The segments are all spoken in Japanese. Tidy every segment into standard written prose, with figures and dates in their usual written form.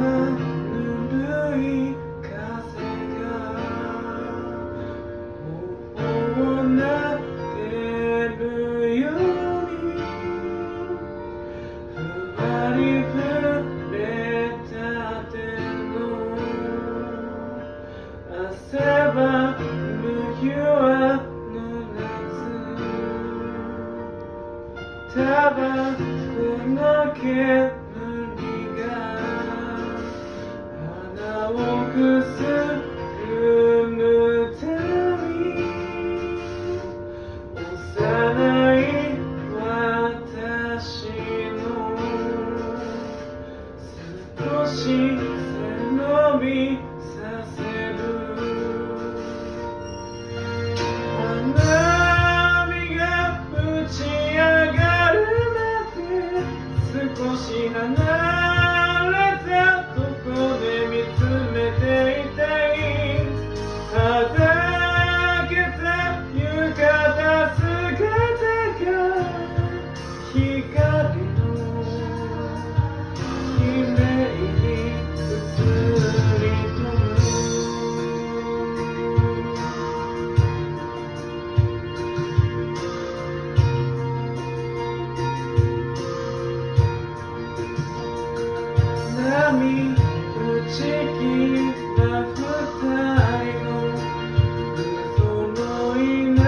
ぬるい風が頬をなでるようにふわり触れたての汗ばむ夜の夏タバコの煙が鼻をくすぐるたび幼い私の少し背伸びさせる花火が打ち上がる少し離れたとこで見つめていたいはだけた浴衣姿が光の綺麗に映り込む波打ち切った二人の不揃いな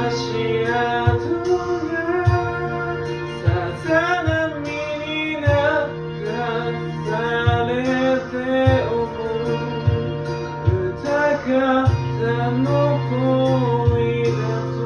足跡がさざ波に流されて思う歌方の恋だと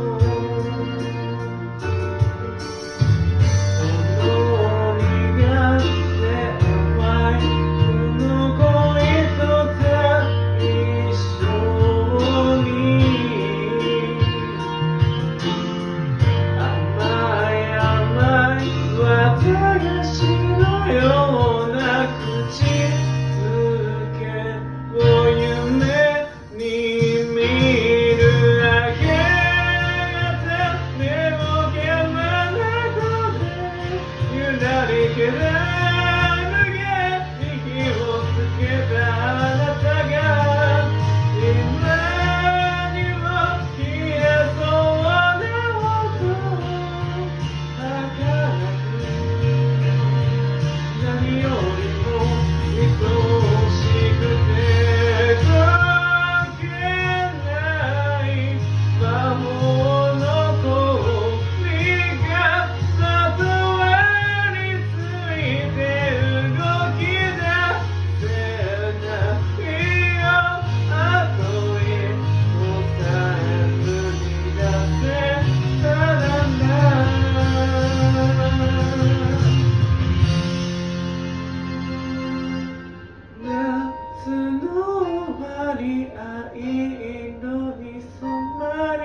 色に染まり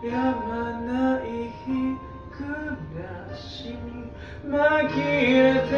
やまない日暮らしに紛れて